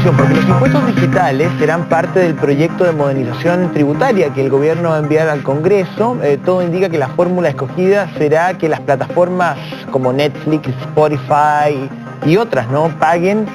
atención, porque los impuestos digitales serán parte del proyecto de modernización tributaria que el gobierno va a enviar al Congreso. Todo indica que la fórmula escogida será que las plataformas como Netflix, Spotify y otras, ¿no?, paguen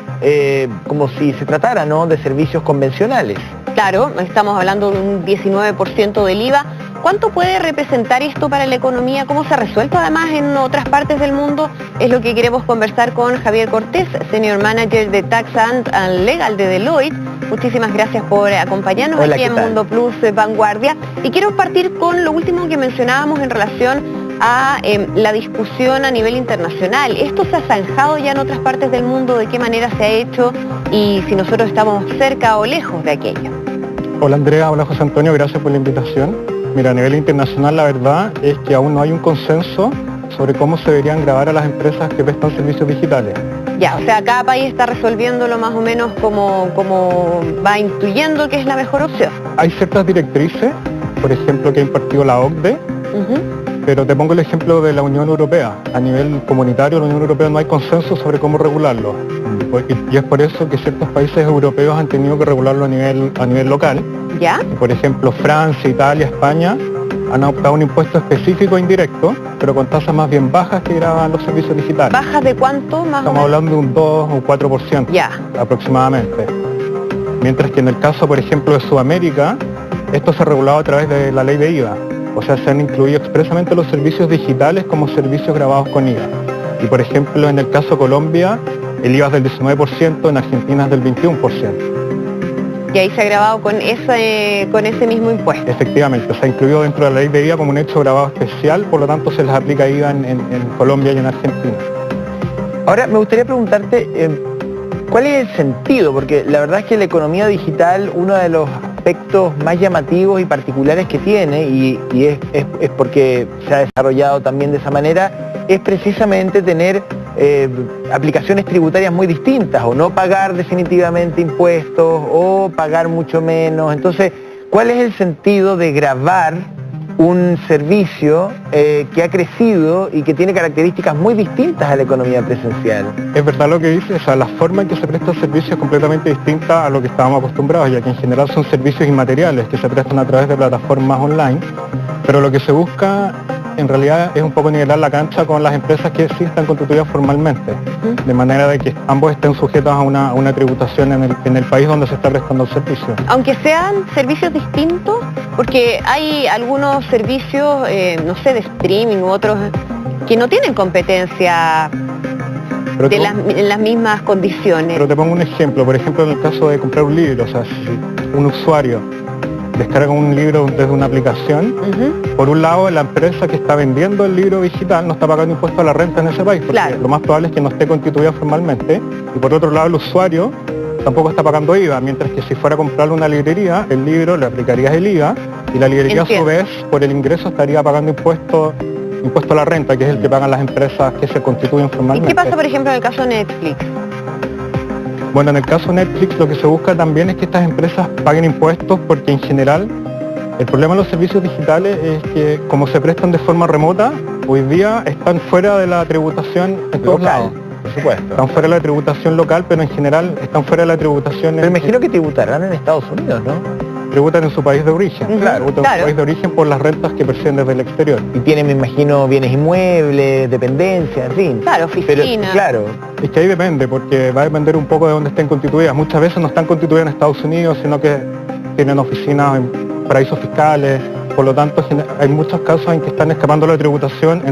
como si se tratara, ¿no?, de servicios convencionales. Claro, estamos hablando de un 19% del IVA. ¿Cuánto puede representar esto para la economía? ¿Cómo se ha resuelto además en otras partes del mundo? Es lo que queremos conversar con Javier Cortés, Senior Manager de Tax and Legal de Deloitte. Muchísimas gracias por acompañarnos. Hola, aquí en Mundo Plus Vanguardia. Y quiero partir con lo último que mencionábamos en relación a la discusión a nivel internacional. ¿Esto se ha zanjado ya en otras partes del mundo? ¿De qué manera se ha hecho? Y si nosotros estamos cerca o lejos de aquello. Hola Andrea, hola José Antonio, gracias por la invitación. Mira, a nivel internacional la verdad es que aún no hay un consenso sobre cómo se deberían gravar a las empresas que prestan servicios digitales. Ya, o sea, cada país está resolviéndolo más o menos como va intuyendo que es la mejor opción. Hay ciertas directrices, por ejemplo, que ha impartido la OCDE, pero te pongo el ejemplo de la Unión Europea. A nivel comunitario, la Unión Europea no hay consenso sobre cómo regularlo. Y es por eso que ciertos países europeos han tenido que regularlo a nivel local. ¿Ya? Por ejemplo, Francia, Italia, España han adoptado un impuesto específico e indirecto, pero con tasas más bien bajas que graban los servicios digitales. ¿Bajas de cuánto más? Estamos hablando de un 2 o 4% aproximadamente. Mientras que en el caso, por ejemplo, de Sudamérica, esto se ha regulado a través de la ley de IVA. O sea, se han incluido expresamente los servicios digitales como servicios grabados con IVA. Y por ejemplo, en el caso de Colombia, el IVA es del 19%, en Argentina es del 21%. Y ahí se ha grabado con ese mismo impuesto. Efectivamente, se ha incluido dentro de la ley de IVA como un hecho grabado especial, por lo tanto se les aplica IVA en Colombia y en Argentina. Ahora, me gustaría preguntarte, ¿cuál es el sentido? Porque la verdad es que la economía digital, uno de los aspectos más llamativos y particulares que tiene, y es porque se ha desarrollado también de esa manera, es precisamente tener aplicaciones tributarias muy distintas, o no pagar definitivamente impuestos, o pagar mucho menos. Entonces, ¿cuál es el sentido de gravar un servicio que ha crecido y que tiene características muy distintas a la economía presencial? Es verdad lo que dices, o sea, la forma en que se presta el servicio es completamente distinta a lo que estábamos acostumbrados, ya que en general son servicios inmateriales que se prestan a través de plataformas online, pero lo que se busca en realidad es un poco nivelar la cancha con las empresas que sí están constituidas formalmente, de manera de que ambos estén sujetos a una tributación en el país donde se está prestando el servicio. Aunque sean servicios distintos, porque hay algunos servicios, no sé, de streaming u otros, que no tienen competencia en las mismas condiciones. Pero te pongo un ejemplo, por ejemplo en el caso de comprar un libro, o sea, si un usuario descarga un libro desde una aplicación, por un lado la empresa que está vendiendo el libro digital no está pagando impuesto a la renta en ese país, porque lo más probable es que no esté constituida formalmente, y por otro lado el usuario tampoco está pagando IVA, mientras que si fuera a comprarle una librería, el libro le aplicarías el IVA, y la librería a su vez, por el ingreso, estaría pagando impuesto a la renta, que es el que pagan las empresas que se constituyen formalmente. ¿Y qué pasa, por ejemplo, en el caso de Netflix? Bueno, en el caso de Netflix lo que se busca también es que estas empresas paguen impuestos, porque en general el problema de los servicios digitales es que como se prestan de forma remota, hoy día están fuera de la tributación en todos lados. Por supuesto. Están fuera de la tributación local, pero en general están fuera de la tributación... Pero imagino que tributarán en Estados Unidos, ¿no? Tributan en su país de origen. Claro, tributan en su país de origen por las rentas que perciben desde el exterior. Y tienen, me imagino, bienes inmuebles, dependencias, en fin. Claro, oficinas. Claro. Es que ahí depende, porque va a depender un poco de dónde estén constituidas. Muchas veces no están constituidas en Estados Unidos, sino que tienen oficinas en paraísos fiscales. Por lo tanto, hay muchos casos en que están escapando la tributación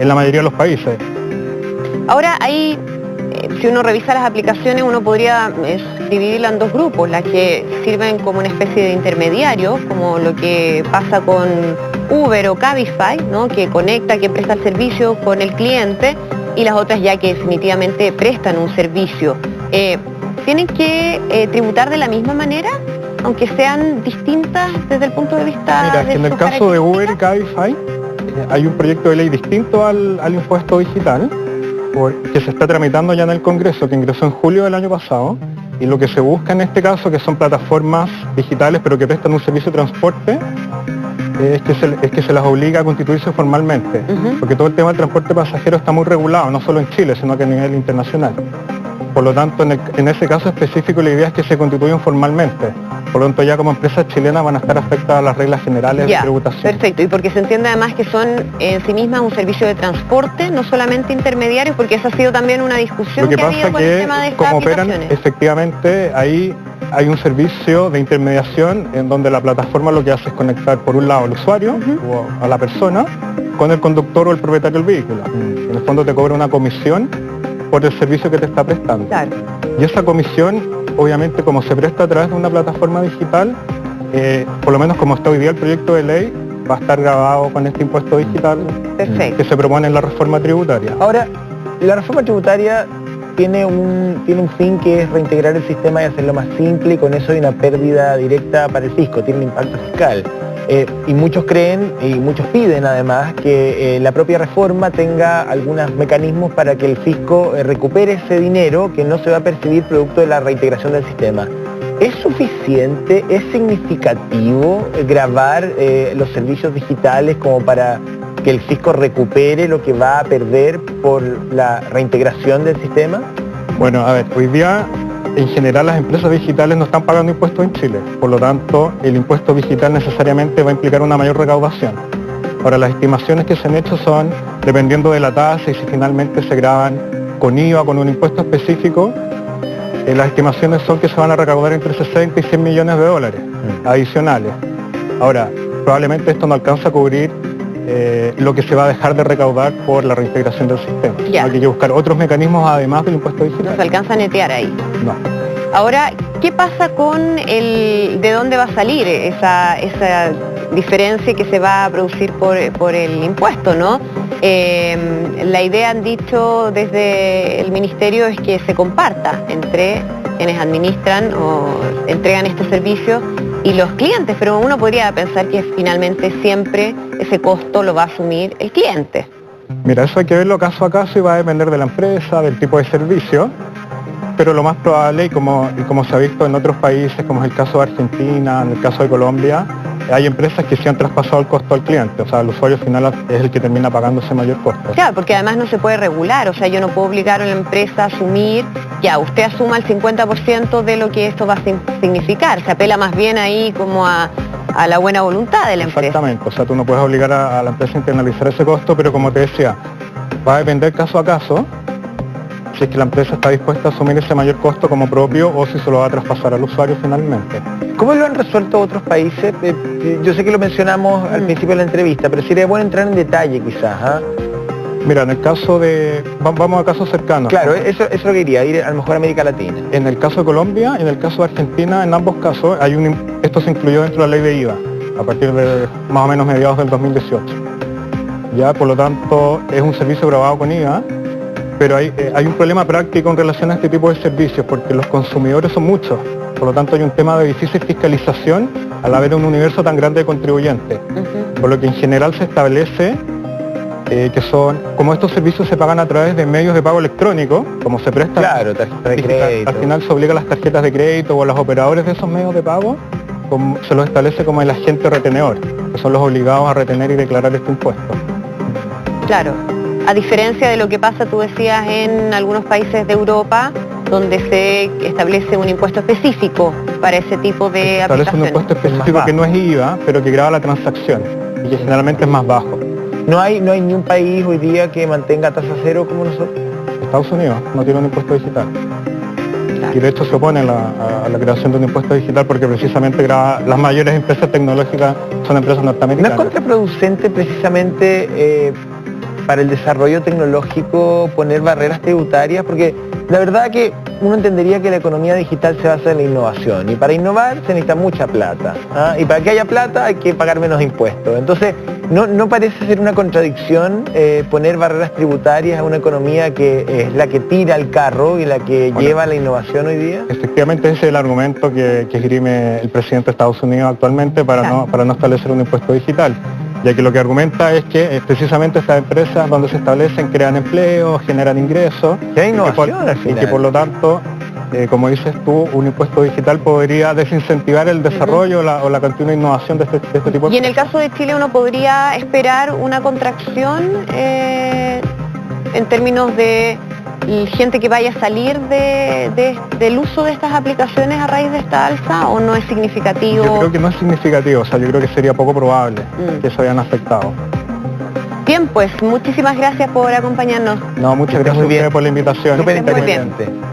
en la mayoría de los países. Ahora, ahí, si uno revisa las aplicaciones, uno podría dividirla en dos grupos, las que sirven como una especie de intermediario, como lo que pasa con Uber o Cabify, ¿no?, que conecta, que presta el servicio con el cliente, y las otras ya que definitivamente prestan un servicio. ¿Tienen que tributar de la misma manera, aunque sean distintas desde el punto de vista Mira, de en el caso de Uber y Cabify hay un proyecto de ley distinto al impuesto digital, que se está tramitando ya en el Congreso, que ingresó en julio del año pasado, y lo que se busca en este caso, que son plataformas digitales pero que prestan un servicio de transporte, es que se las obliga a constituirse formalmente, porque todo el tema del transporte pasajero está muy regulado, no solo en Chile, sino que a nivel internacional. Por lo tanto, en ese caso específico la idea es que se constituyan formalmente. Por lo tanto, ya como empresas chilenas van a estar afectadas a las reglas generales de tributación. Perfecto, y porque se entiende además que son en sí mismas un servicio de transporte, no solamente intermediarios, porque esa ha sido también una discusión que ha habido con el tema de estas como operan, aplicaciones. efectivamente, ahí hay un servicio de intermediación en donde la plataforma lo que hace es conectar por un lado al usuario o a la persona con el conductor o el propietario del vehículo. En el fondo te cobra una comisión por el servicio que te está prestando. Claro. Y esa comisión, obviamente, como se presta a través de una plataforma digital, por lo menos como está hoy día el proyecto de ley, va a estar grabado con este impuesto digital que se propone en la reforma tributaria. Ahora, la reforma tributaria tiene un fin que es reintegrar el sistema y hacerlo más simple, y con eso hay una pérdida directa para el fisco, tiene un impacto fiscal. Y muchos creen y muchos piden además que la propia reforma tenga algunos mecanismos para que el fisco recupere ese dinero que no se va a percibir producto de la reintegración del sistema. ¿Es suficiente, es significativo gravar los servicios digitales como para que el fisco recupere lo que va a perder por la reintegración del sistema? Bueno, a ver, hoy día en general las empresas digitales no están pagando impuestos en Chile, por lo tanto el impuesto digital necesariamente va a implicar una mayor recaudación. Ahora, las estimaciones que se han hecho son, dependiendo de la tasa y si finalmente se graban con IVA, con un impuesto específico, las estimaciones son que se van a recaudar entre 60 y 100 millones de dólares adicionales. Ahora, probablemente esto no alcanza a cubrir lo que se va a dejar de recaudar por la reintegración del sistema. Ya. Hay que buscar otros mecanismos además del impuesto digital. No se alcanza a netear ahí. No. Ahora, ¿qué pasa con de dónde va a salir esa diferencia que se va a producir por el impuesto, ¿no? La idea, han dicho desde el ministerio, es que se comparta entre quienes administran o entregan estos servicios y los clientes, pero uno podría pensar que finalmente siempre ese costo lo va a asumir el cliente. Mira, eso hay que verlo caso a caso y va a depender de la empresa, del tipo de servicio, pero lo más probable, y como se ha visto en otros países, como es el caso de Argentina, en el caso de Colombia, hay empresas que sí han traspasado el costo al cliente, o sea, el usuario final es el que termina pagando ese mayor costo. Claro, porque además no se puede regular, o sea, yo no puedo obligar a la empresa a asumir, ya, usted asuma el 50% de lo que esto va a significar, se apela más bien ahí como a la buena voluntad de la empresa. Exactamente, o sea, tú no puedes obligar a la empresa a internalizar ese costo, pero como te decía, va a depender caso a caso, si es que la empresa está dispuesta a asumir ese mayor costo como propio o si se lo va a traspasar al usuario finalmente. ¿Cómo lo han resuelto otros países? Yo sé que lo mencionamos al principio de la entrevista, pero sería bueno entrar en detalle quizás. Mira, en el caso de... Vamos a casos cercanos. Claro, eso es lo que iría, ir a lo mejor a América Latina. En el caso de Colombia, en el caso de Argentina, en ambos casos, esto se incluyó dentro de la ley de IVA, a partir de más o menos mediados del 2018. Ya, por lo tanto, es un servicio grabado con IVA, pero hay un problema práctico en relación a este tipo de servicios, porque los consumidores son muchos. Por lo tanto, hay un tema de difícil fiscalización al haber un universo tan grande de contribuyentes. Por lo que en general se establece que son, como estos servicios se pagan a través de medios de pago electrónico, como se presta, claro, tarjeta de crédito. Al final se obliga a las tarjetas de crédito o a los operadores de esos medios de pago, se los establece como el agente retenedor, que son los obligados a retener y declarar este impuesto. Claro, a diferencia de lo que pasa, tú decías, en algunos países de Europa, donde se establece un impuesto específico para ese tipo de aplicaciones. Establece un impuesto específico que no es IVA, pero que grava la transacción y que generalmente es más bajo. No hay ni un país hoy día que mantenga tasa cero como nosotros. Estados Unidos no tiene un impuesto digital. Claro. Y de hecho se opone a la creación de un impuesto digital porque precisamente las mayores empresas tecnológicas son empresas norteamericanas. ¿No es contraproducente precisamente para el desarrollo tecnológico poner barreras tributarias? Porque la verdad que uno entendería que la economía digital se basa en la innovación, y para innovar se necesita mucha plata, y para que haya plata hay que pagar menos impuestos. Entonces, ¿no parece ser una contradicción poner barreras tributarias a una economía que es la que tira el carro y la que lleva la innovación hoy día? Efectivamente ese es el argumento que esgrime el presidente de Estados Unidos actualmente para no establecer un impuesto digital, ya que lo que argumenta es que precisamente estas empresas donde se establecen crean empleo, generan ingresos, que hay innovación al final. Y que por lo tanto, como dices tú, un impuesto digital podría desincentivar el desarrollo o la continua innovación de este tipo de... Y en el caso de Chile uno podría esperar una contracción en términos de gente que vaya a salir del uso de estas aplicaciones a raíz de esta alza o no es significativo? Yo creo que no es significativo, o sea, yo creo que sería poco probable que eso hayan afectado. Bien, pues muchísimas gracias por acompañarnos. No, muchas gracias a ustedes por la invitación. Súper Muy bien. interesante.